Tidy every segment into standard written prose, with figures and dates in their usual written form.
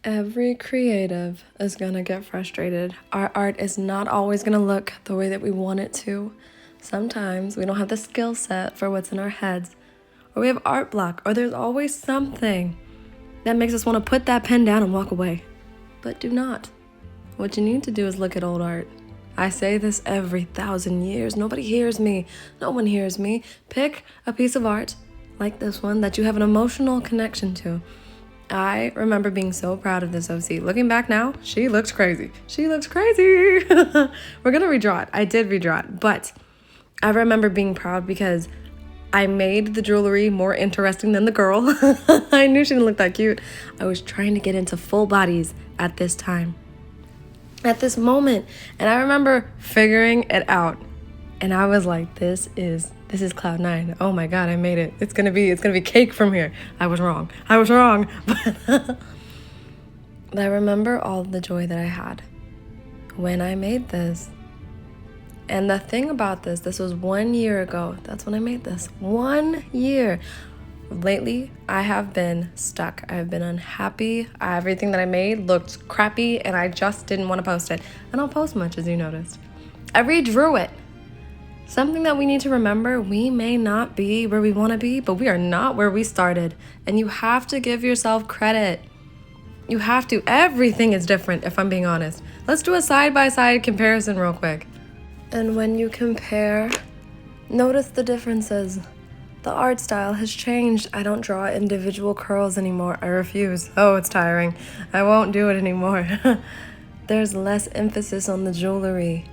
Every creative is gonna get frustrated. Our art is not always gonna look the way that we want it to. Sometimes we don't have the skill set for what's in our heads, or we have art block, or there's always something that makes us want to put that pen down and walk away. But do not. What you need to do is look at old art. I say this every 1,000 years. Nobody hears me. No one hears me. Pick a piece of art like this one that you have an emotional connection to. I remember being so proud of this OC. Looking back now, she looks crazy. She looks crazy. We're gonna redraw it. I did redraw it, but I remember being proud because I made the jewelry more interesting than the girl. I knew she didn't look that cute. I was trying to get into full bodies at this time, at this moment, and I remember figuring it out. And I was like, this is cloud nine. Oh my God, I made it. It's gonna be cake from here. I was wrong. But I remember all the joy that I had when I made this. And the thing about this was 1 year ago. That's when I made this. 1 year. Lately, I have been stuck. I have been unhappy. Everything that I made looked crappy, and I just didn't want to post it. I don't post much, as you noticed. I redrew it. Something that we need to remember, we may not be where we want to be, but we are not where we started. And you have to give yourself credit. You have to. Everything is different, if I'm being honest. Let's do a side-by-side comparison real quick. And when you compare, notice the differences. The art style has changed. I don't draw individual curls anymore. I refuse. Oh, it's tiring. I won't do it anymore. There's less emphasis on the jewelry.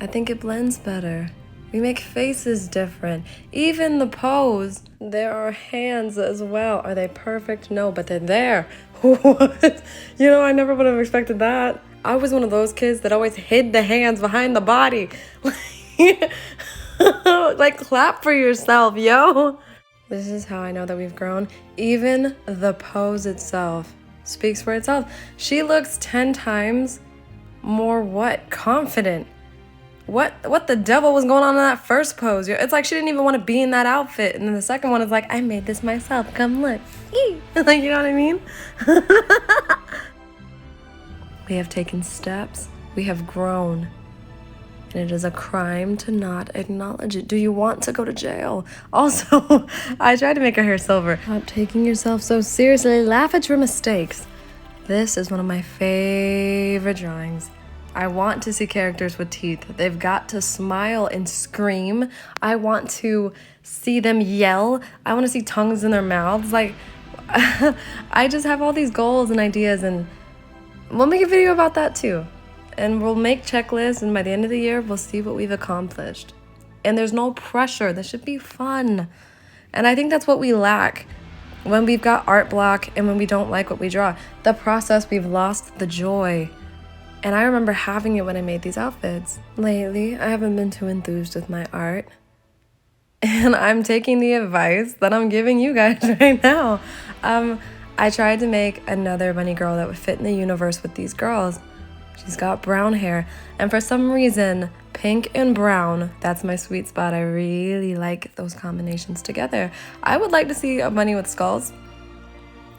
I think it blends better. We make faces different. Even the pose. There are hands as well. Are they perfect? No, but they're there. What? I never would have expected that. I was one of those kids that always hid the hands behind the body. Like, clap for yourself, yo. This is how I know that we've grown. Even the pose itself speaks for itself. She looks 10 times more confident. What the devil was going on in that first pose? It's like she didn't even want to be in that outfit. And then the second one is like, I made this myself. Come look. Like, you know what I mean? We have taken steps. We have grown. And it is a crime to not acknowledge it. Do you want to go to jail? Also, I tried to make her hair silver. Stop taking yourself so seriously. Laugh at your mistakes. This is one of my favorite drawings. I want to see characters with teeth. They've got to smile and scream. I want to see them yell. I want to see tongues in their mouths. Like, I just have all these goals and ideas, and we'll make a video about that too. And we'll make checklists, and by the end of the year, we'll see what we've accomplished. And there's no pressure. This should be fun. And I think that's what we lack when we've got art block and when we don't like what we draw. The process, we've lost the joy. And I remember having it when I made these outfits. Lately, I haven't been too enthused with my art. And I'm taking the advice that I'm giving you guys right now. I tried to make another bunny girl that would fit in the universe with these girls. She's got brown hair. And for some reason, pink and brown, that's my sweet spot. I really like those combinations together. I would like to see a bunny with skulls.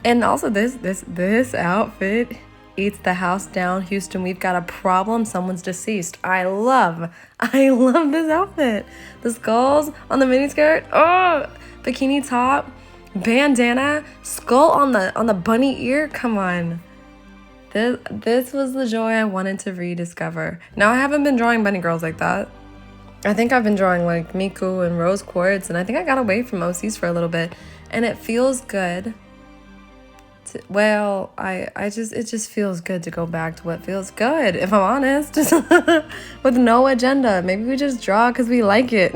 And also this outfit eats the house down. Houston, we've got a problem. Someone's deceased. I love this outfit. The skulls on the miniskirt. Oh, bikini top, bandana, skull on the bunny ear. Come on. This was the joy I wanted to rediscover. Now, I haven't been drawing bunny girls like that. I think I've been drawing like Miku and Rose Quartz, and I think I got away from OCs for a little bit, and it feels good. It just feels good to go back to what feels good, if I'm honest. With no agenda. Maybe we just draw because we like it.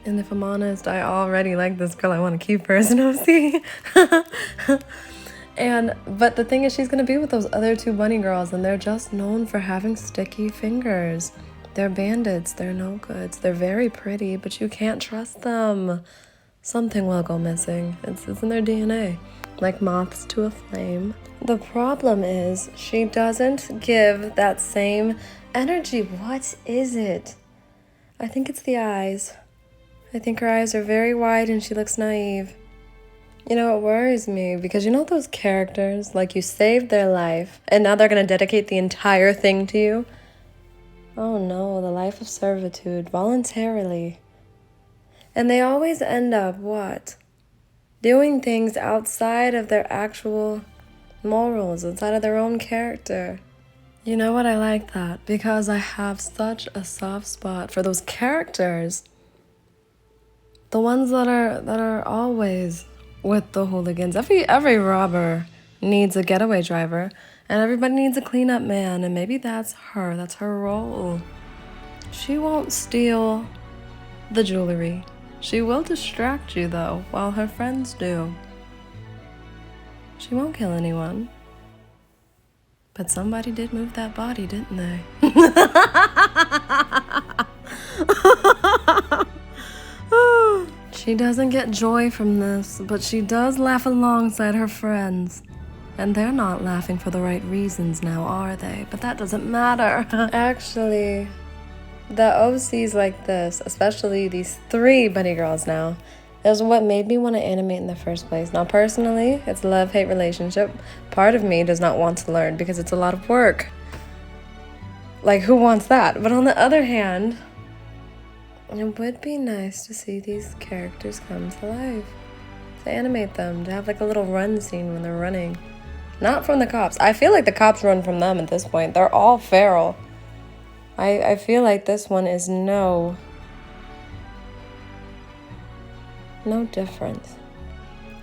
And if I'm honest, I already like this girl. I want to keep her as an OC. But the thing is, she's going to be with those other two bunny girls, and they're just known for having sticky fingers. They're bandits. They're no goods. They're very pretty, but you can't trust them. Something will go missing. It's in their DNA, like moths to a flame. The problem is she doesn't give that same energy. What is it? I think it's the eyes. I think her eyes are very wide and she looks naive. You know, it worries me because you know those characters, like you saved their life and now they're gonna dedicate the entire thing to you? Oh no, the life of servitude, voluntarily. And they always end up, what? Doing things outside of their actual morals, outside of their own character. You know what, I like that because I have such a soft spot for those characters. The ones that are always with the hooligans. Every robber needs a getaway driver, and everybody needs a cleanup man, and maybe that's her. That's her role. She won't steal the jewelry. She will distract you though, while her friends do. She won't kill anyone. But somebody did move that body, didn't they? She doesn't get joy from this, but she does laugh alongside her friends. And they're not laughing for the right reasons now, are they? But that doesn't matter. Actually, the OCs like this, especially these 3 bunny girls now, is what made me want to animate in the first place. Now, personally, it's a love-hate relationship. Part of me does not want to learn because it's a lot of work. Like, who wants that? But on the other hand, it would be nice to see these characters come to life. To animate them, to have like a little run scene when they're running. Not from the cops. I feel like the cops run from them at this point. They're all feral. I feel like this one is no different.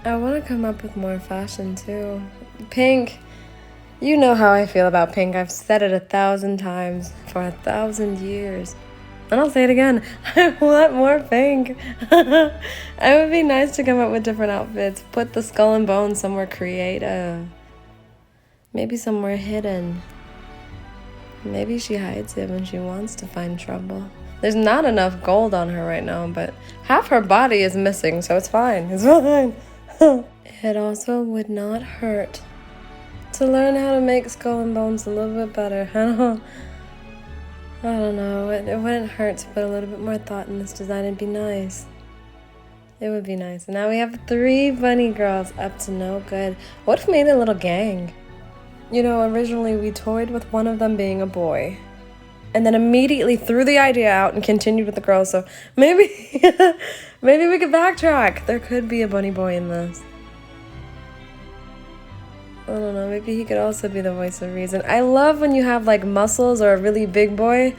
I want to come up with more fashion too. Pink. You know how I feel about pink. I've said it 1,000 times for 1,000 years. And I'll say it again. I want more pink. It would be nice to come up with different outfits. Put the skull and bones somewhere creative. Maybe somewhere hidden. Maybe she hides it when she wants to find trouble. There's not enough gold on her right now, but half her body is missing, so it's fine. It's fine. It also would not hurt to learn how to make skull and bones a little bit better. I don't know. It wouldn't hurt to put a little bit more thought in this design. It'd be nice. It would be nice. And now we have 3 bunny girls up to no good. What if we made a little gang? You know, originally we toyed with one of them being a boy. And then immediately threw the idea out and continued with the girls. So maybe, maybe we could backtrack. There could be a bunny boy in this. I don't know, maybe he could also be the voice of reason. I love when you have like muscles or a really big boy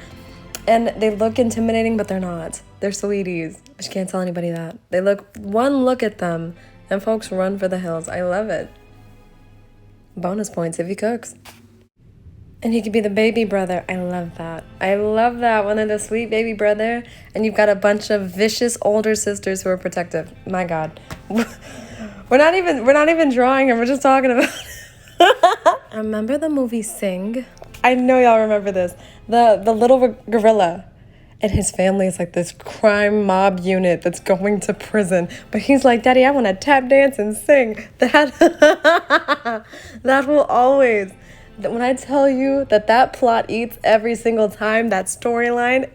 and they look intimidating, but they're not. They're sweeties. But you can't tell anybody that. They look, one look at them and folks run for the hills. I love it. Bonus points if he cooks. And he could be the baby brother. I love that. I love that. One of the sweet baby brother. And you've got a bunch of vicious older sisters who are protective. My God. We're not even drawing him. We're just talking about it. Remember the movie Sing? I know y'all remember this. The little gorilla and his family is like this crime mob unit that's going to prison. But he's like, Daddy, I want to tap dance and sing. That will always... When I tell you that plot eats every single time, that storyline,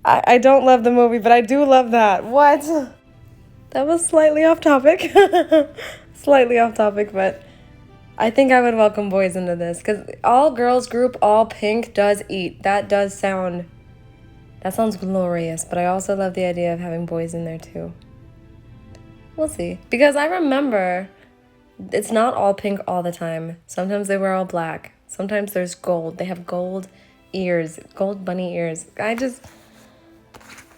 I don't love the movie, but I do love that. What? That was slightly off topic. Slightly off topic, but I think I would welcome boys into this because all girls group, all pink does eat. That sounds glorious, but I also love the idea of having boys in there too. We'll see. Because I remember it's not all pink all the time. Sometimes they wear all black. Sometimes there's gold. They have gold ears, gold bunny ears.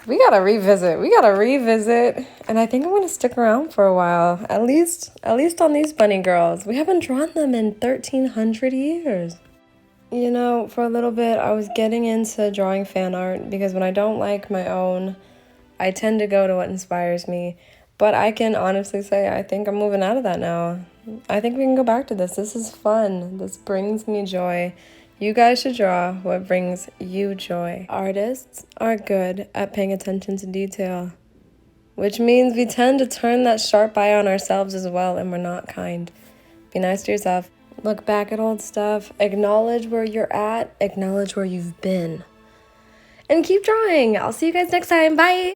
We gotta revisit. And I think I'm gonna stick around for a while. At least on these bunny girls. We haven't drawn them in 1,300 years. You know, for a little bit, I was getting into drawing fan art because when I don't like my own, I tend to go to what inspires me. But I can honestly say I think I'm moving out of that now. I think we can go back to this. This is fun. This brings me joy. You guys should draw what brings you joy. Artists are good at paying attention to detail, which means we tend to turn that sharp eye on ourselves as well, and we're not kind. Be nice to yourself. Look back at old stuff. Acknowledge where you're at. Acknowledge where you've been. And keep drawing. I'll see you guys next time. Bye.